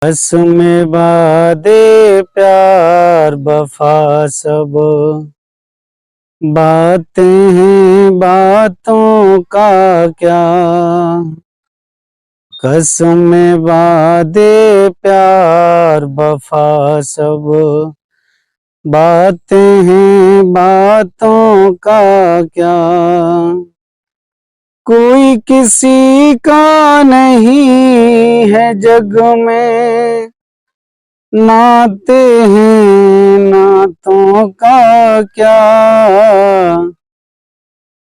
बस में वादे प्यार वफा सब बातें हैं, बातों का क्या। कसम वादे प्यार वफा सब बातें हैं, बातों का क्या। कोई किसी का नहीं है जग में, नाते हैं नातों का क्या।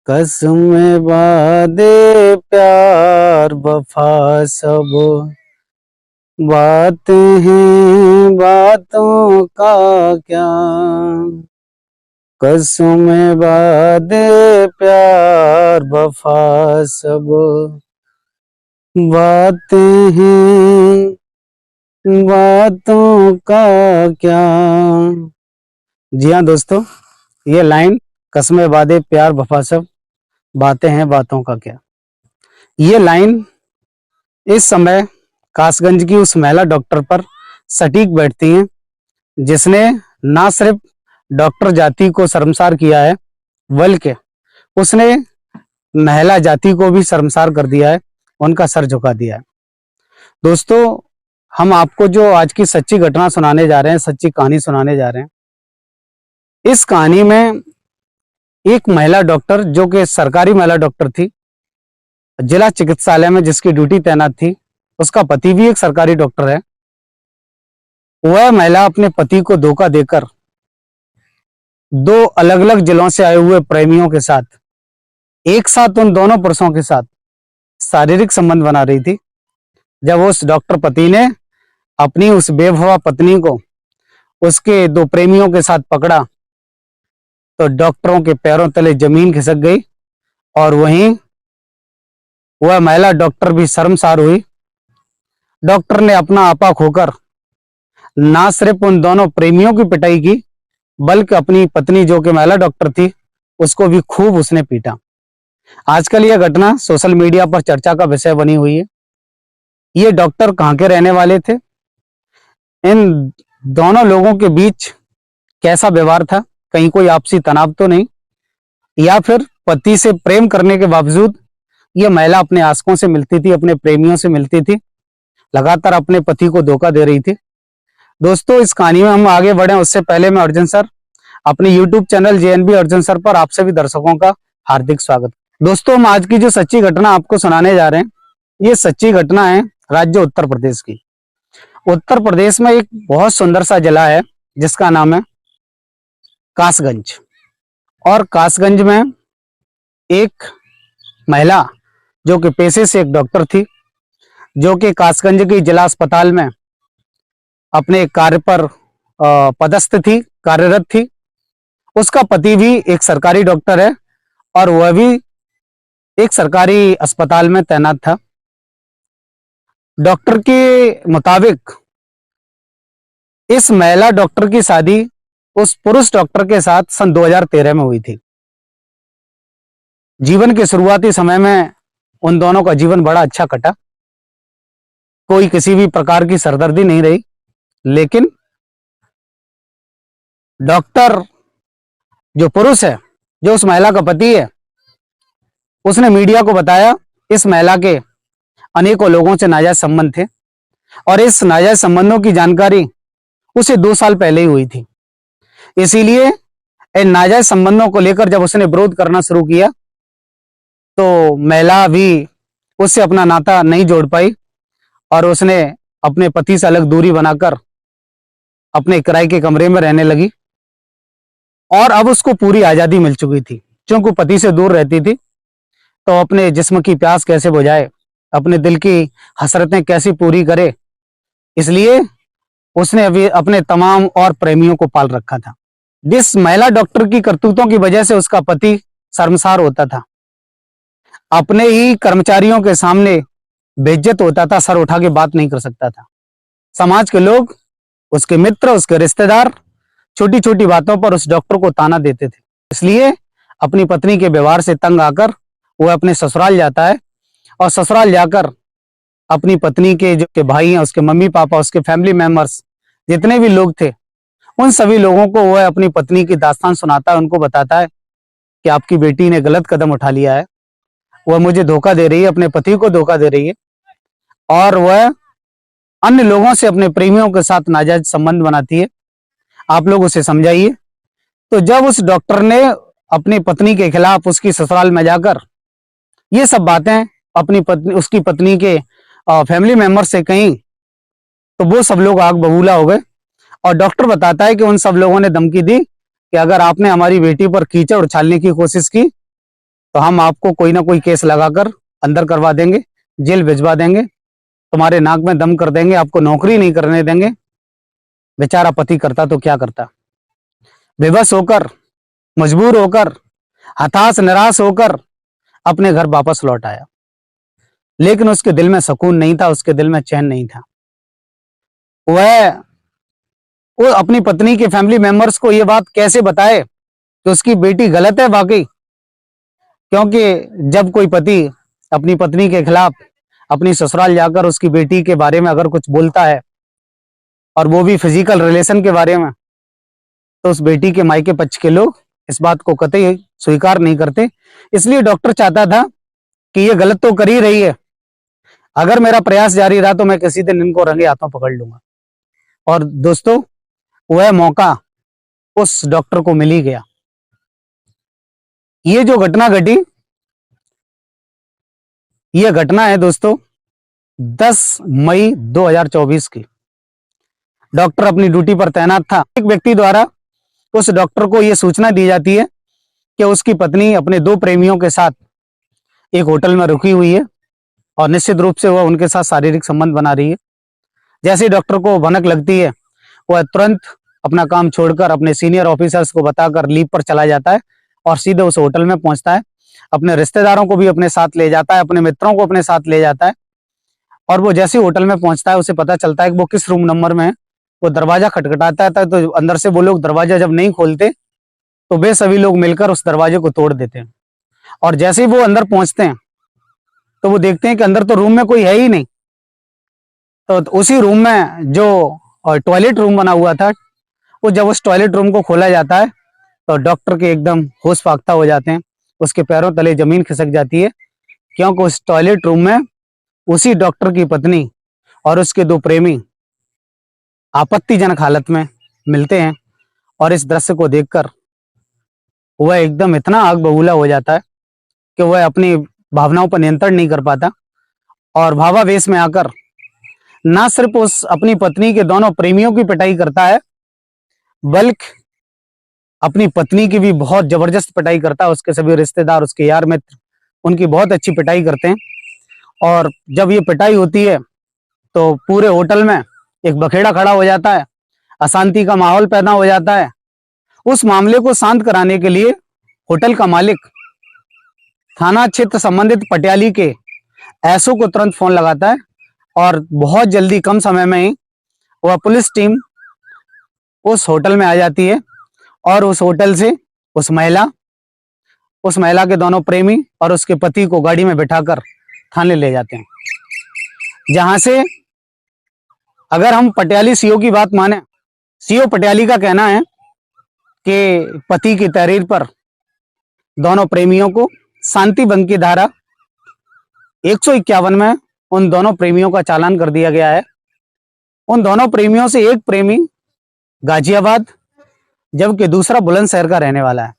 कसम वादे प्यार वफा सब बातें हैं, बातों का क्या। कसम वादे प्यार वफा सब बातें हैं, बातों का क्या। जी हाँ दोस्तों, ये लाइन कसम वादे प्यार वफा सब बातें हैं, बातों का क्या, ये लाइन इस समय कासगंज की उस महिला डॉक्टर पर सटीक बैठती हैं जिसने ना सिर्फ डॉक्टर जाति को शर्मसार किया है, बल्कि उसने महिला जाति को भी शर्मसार कर दिया है, उनका सर झुका दिया है। दोस्तों, हम आपको जो आज की सच्ची घटना सुनाने जा रहे हैं, सच्ची कहानी सुनाने जा रहे हैं, इस कहानी में एक महिला डॉक्टर जो कि सरकारी महिला डॉक्टर थी, जिला चिकित्सालय में जिसकी ड्यूटी तैनात थी, उसका पति भी एक सरकारी डॉक्टर है। वह महिला अपने पति को धोखा देकर दो अलग अलग जिलों से आए हुए प्रेमियों के साथ एक साथ उन दोनों पुरुषों के साथ शारीरिक संबंध बना रही थी। जब उस डॉक्टर पति ने अपनी उस बेवफा पत्नी को उसके दो प्रेमियों के साथ पकड़ा तो डॉक्टरों के पैरों तले जमीन खिसक गई और वहीं वह महिला डॉक्टर भी शर्मसार हुई। डॉक्टर ने अपना आपा खोकर ना सिर्फ उन दोनों प्रेमियों की पिटाई की, बल्कि अपनी पत्नी जो कि महिला डॉक्टर थी उसको भी खूब उसने पीटा। आजकल यह घटना सोशल मीडिया पर चर्चा का विषय बनी हुई है। ये डॉक्टर कहाँ के रहने वाले थे, इन दोनों लोगों के बीच कैसा व्यवहार था, कहीं कोई आपसी तनाव तो नहीं, या फिर पति से प्रेम करने के बावजूद यह महिला अपने आशिकों से मिलती थी, अपने प्रेमियों से मिलती थी, लगातार अपने पति को धोखा दे रही थी। दोस्तों, इस कहानी में हम आगे बढ़े उससे पहले मैं अर्जुन सर अपने YouTube channel JNB Arjun sir पर आप सभी दर्शकों का हार्दिक स्वागत। दोस्तों, हम आज की जो सच्ची घटना आपको सुनाने जा रहे हैं, ये सच्ची घटना है राज्य उत्तर प्रदेश की। उत्तर प्रदेश में एक बहुत सुंदर सा जिला है जिसका नाम है कासगंज। और कासगंज में एक महिला जो कि पेशे से एक डॉक्टर थी, जो कि कासगंज के जिला अस्पताल में अपने कार्य पर पदस्थ थी, कार्यरत थी। उसका पति भी एक सरकारी डॉक्टर है और वह भी एक सरकारी अस्पताल में तैनात था। डॉक्टर के मुताबिक इस महिला डॉक्टर की शादी उस पुरुष डॉक्टर के साथ सन 2013 में हुई थी। जीवन के शुरुआती समय में उन दोनों का जीवन बड़ा अच्छा कटा, कोई किसी भी प्रकार की सरदर्दी नहीं रही। लेकिन डॉक्टर जो पुरुष है, जो उस महिला का पति है, उसने मीडिया को बताया इस महिला के अनेकों लोगों से नाजायज संबंध थे और इस नाजायज संबंधों की जानकारी उसे 2 साल पहले ही हुई थी। इसीलिए इन नाजायज संबंधों को लेकर जब उसने विरोध करना शुरू किया तो महिला भी उससे अपना नाता नहीं जोड़ पाई और उसने अपने पति से अलग दूरी बनाकर अपने किराए के कमरे में रहने लगी। और अब उसको पूरी आजादी मिल चुकी थी, क्योंकि पति से दूर रहती थी तो अपने जिस्म की प्यास कैसे बुझाए, अपने दिल की हसरतें कैसे पूरी करे, इसलिए उसने अभी अपने तमाम और प्रेमियों को पाल रखा था। जिस महिला डॉक्टर की करतूतों की वजह से उसका पति शर्मसार होता था, अपने ही कर्मचारियों के सामने बेइज्जत होता था, सर उठा के बात नहीं कर सकता था। समाज के लोग, उसके मित्र, उसके रिश्तेदार छोटी छोटी बातों पर उस डॉक्टर को ताना देते थे। इसलिए अपनी पत्नी के व्यवहार से तंग आकर वह अपने ससुराल जाता है और ससुराल जाकर अपनी पत्नी के जो के भाई हैं, उसके मम्मी पापा, उसके फैमिली मेंबर्स, जितने भी लोग थे, उन सभी लोगों को वह अपनी पत्नी की दास्तान सुनाता है, उनको बताता है कि आपकी बेटी ने गलत कदम उठा लिया है, वह मुझे धोखा दे रही है, अपने पति को धोखा दे रही है, और वह अन्य लोगों से, अपने प्रेमियों के साथ नाजायज संबंध बनाती है, आप लोग उसे समझाइए। तो जब उस डॉक्टर ने अपनी पत्नी के खिलाफ उसकी ससुराल में जाकर ये सब बातें अपनी पत्नी, उसकी पत्नी के फैमिली मेंबर से कहीं, तो वो सब लोग आग बबूला हो गए। और डॉक्टर बताता है कि उन सब लोगों ने धमकी दी कि अगर आपने हमारी बेटी पर कीचड़ उछालने की कोशिश की तो हम आपको कोई ना कोई केस लगाकर अंदर करवा देंगे, जेल भिजवा देंगे, तुम्हारे नाक में दम कर देंगे, आपको नौकरी नहीं करने देंगे। बेचारा पति करता तो क्या करता, बेबस होकर, मजबूर होकर, हताश निराश होकर अपने घर वापस लौट आया। लेकिन उसके दिल में सुकून नहीं था, उसके दिल में चैन नहीं था। वह वो अपनी पत्नी के फैमिली मेंबर्स को यह बात कैसे बताए कि उसकी बेटी गलत है वाकई। क्योंकि जब कोई पति अपनी पत्नी के खिलाफ अपनी ससुराल जाकर उसकी बेटी के बारे में अगर कुछ बोलता है, और वो भी फिजिकल रिलेशन के बारे में, तो उस बेटी के मायके पक्ष के लोग इस बात को कतई स्वीकार नहीं करते। इसलिए डॉक्टर चाहता था कि ये गलत तो कर ही रही है, अगर मेरा प्रयास जारी रहा तो मैं किसी दिन इनको रंगे हाथों पकड़ लूंगा। और दोस्तों, वह मौका उस डॉक्टर को मिल ही गया। ये जो घटना घटी, ये घटना है दोस्तों 10 मई 2024 की। डॉक्टर अपनी ड्यूटी पर तैनात था। एक व्यक्ति द्वारा उस डॉक्टर को यह सूचना दी जाती है कि उसकी पत्नी अपने 2 प्रेमियों के साथ एक होटल में रुकी हुई है और निश्चित रूप से वह उनके साथ शारीरिक संबंध बना रही है। जैसे ही डॉक्टर को भनक लगती है, वह तुरंत अपना काम छोड़कर अपने सीनियर ऑफिसर्स को बताकर लीव पर चला जाता है और सीधे उस होटल में पहुंचता है। अपने रिश्तेदारों को भी अपने साथ ले जाता है, अपने मित्रों को अपने साथ ले जाता है। और वो जैसे ही होटल में पहुंचता है, उसे पता चलता है कि वो किस रूम नंबर में है। वो दरवाजा खटखटाता है तो अंदर से वो लोग दरवाजा जब नहीं खोलते तो वे सभी लोग मिलकर उस दरवाजे को तोड़ देते हैं। और जैसे ही वो अंदर पहुंचते हैं तो वो देखते हैं कि अंदर तो रूम में कोई है ही नहीं। तो उसी रूम में जो टॉयलेट रूम बना हुआ था, वो जब उस टॉयलेट रूम को खोला जाता है तो डॉक्टर के एकदम होश फाख्ता हो जाते हैं, उसके पैरों तले जमीन खिसक जाती है। क्योंकि उस टॉयलेट रूम में उसी डॉक्टर की पत्नी और उसके 2 प्रेमी आपत्तिजनक हालत में मिलते हैं। और इस दृश्य को देखकर वह एकदम इतना आग बबूला हो जाता है कि वह अपनी भावनाओं पर नियंत्रण नहीं कर पाता और भावावेश में आकर ना सिर्फ उस अपनी पत्नी के दोनों प्रेमियों की पिटाई करता है, बल्कि अपनी पत्नी की भी बहुत जबरदस्त पिटाई करता है। उसके सभी रिश्तेदार, उसके यार मित्र उनकी बहुत अच्छी पिटाई करते हैं। और जब ये पिटाई होती है तो पूरे होटल में एक बखेड़ा खड़ा हो जाता है, अशांति का माहौल पैदा हो जाता है। उस मामले को शांत कराने के लिए होटल का मालिक थाना क्षेत्र संबंधित पटियाली के एसओ को तुरंत फोन लगाता है और बहुत जल्दी, कम समय में ही वह पुलिस टीम उस होटल में आ जाती है और उस होटल से उस महिला के दोनों प्रेमी और उसके पति को गाड़ी में बिठाकर थाने ले जाते हैं। जहां से अगर हम पटियाली सीओ की बात माने, सीओ पटियाली का कहना है कि पति की तहरीर पर दोनों प्रेमियों को शांति भंग की धारा 151 में उन दोनों प्रेमियों का चालान कर दिया गया है। उन दोनों प्रेमियों से एक प्रेमी गाजियाबाद जबकि दूसरा बुलंदशहर का रहने वाला है।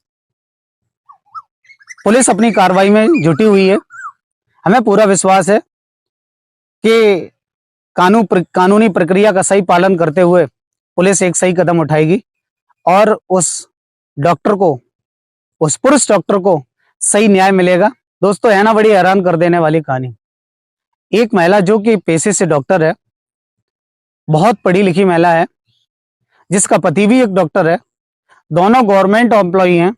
पुलिस अपनी कार्रवाई में जुटी हुई है। हमें पूरा विश्वास है कि कानूनी प्रक्रिया का सही पालन करते हुए पुलिस एक सही कदम उठाएगी और उस डॉक्टर को, उस पुरुष डॉक्टर को सही न्याय मिलेगा। दोस्तों, है ना बड़ी हैरान कर देने वाली कहानी। एक महिला जो कि पेशे से डॉक्टर है, बहुत पढ़ी लिखी महिला है, जिसका पति भी एक डॉक्टर है, दोनों गवर्नमेंट एम्प्लॉई हैं,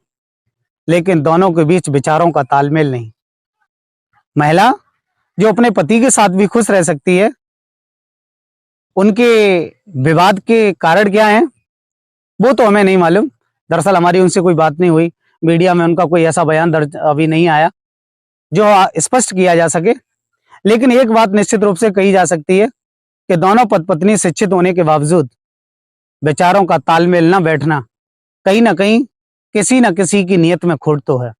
लेकिन दोनों के बीच विचारों का तालमेल नहीं। महिला जो अपने पति के साथ भी खुश रह सकती है, उनके विवाद के कारण क्या है वो तो हमें नहीं मालूम। दरअसल हमारी उनसे कोई बात नहीं हुई, मीडिया में उनका कोई ऐसा बयान दर्ज अभी नहीं आया जो स्पष्ट किया जा सके। लेकिन एक बात निश्चित रूप से कही जा सकती है कि दोनों पति पत्नी शिक्षित होने के बावजूद विचारों का तालमेल न बैठना कहीं ना कहीं किसी न किसी की नीयत में खोट तो है,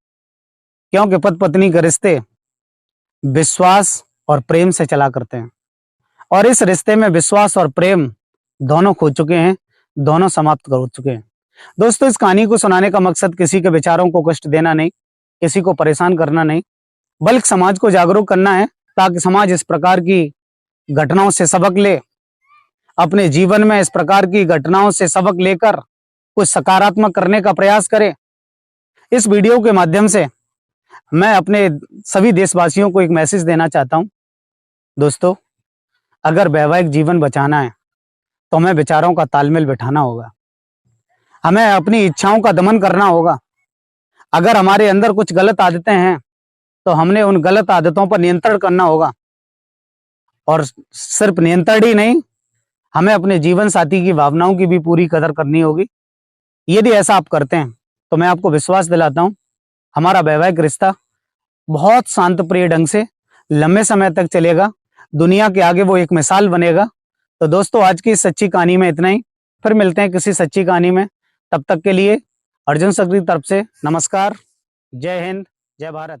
क्योंकि पति पत्नी के रिश्ते विश्वास और प्रेम से चला करते हैं, और इस रिश्ते में विश्वास और प्रेम दोनों खो चुके हैं, दोनों समाप्त कर चुके हैं। दोस्तों, इस कहानी को सुनाने का मकसद किसी के विचारों को कष्ट देना नहीं, किसी को परेशान करना नहीं, बल्कि समाज को जागरूक करना है, ताकि समाज इस प्रकार की घटनाओं से सबक ले, अपने जीवन में इस प्रकार की घटनाओं से सबक लेकर कुछ सकारात्मक करने का प्रयास करे। इस वीडियो के माध्यम से मैं अपने सभी देशवासियों को एक मैसेज देना चाहता हूं। दोस्तों, अगर वैवाहिक जीवन बचाना है तो हमें विचारों का तालमेल बिठाना होगा, हमें अपनी इच्छाओं का दमन करना होगा। अगर हमारे अंदर कुछ गलत आदतें हैं तो हमने उन गलत आदतों पर नियंत्रण करना होगा, और सिर्फ नियंत्रण ही नहीं, हमें अपने जीवन साथी की भावनाओं की भी पूरी कदर करनी होगी। यदि ऐसा आप करते हैं तो मैं आपको विश्वास दिलाता हूं, हमारा वैवाहिक रिश्ता बहुत शांत प्रिय ढंग से लंबे समय तक चलेगा, दुनिया के आगे वो एक मिसाल बनेगा। तो दोस्तों, आज की इस सच्ची कहानी में इतना ही, फिर मिलते हैं किसी सच्ची कहानी में। तब तक के लिए अर्जुन सक्री की तरफ से नमस्कार, जय हिंद, जय भारत।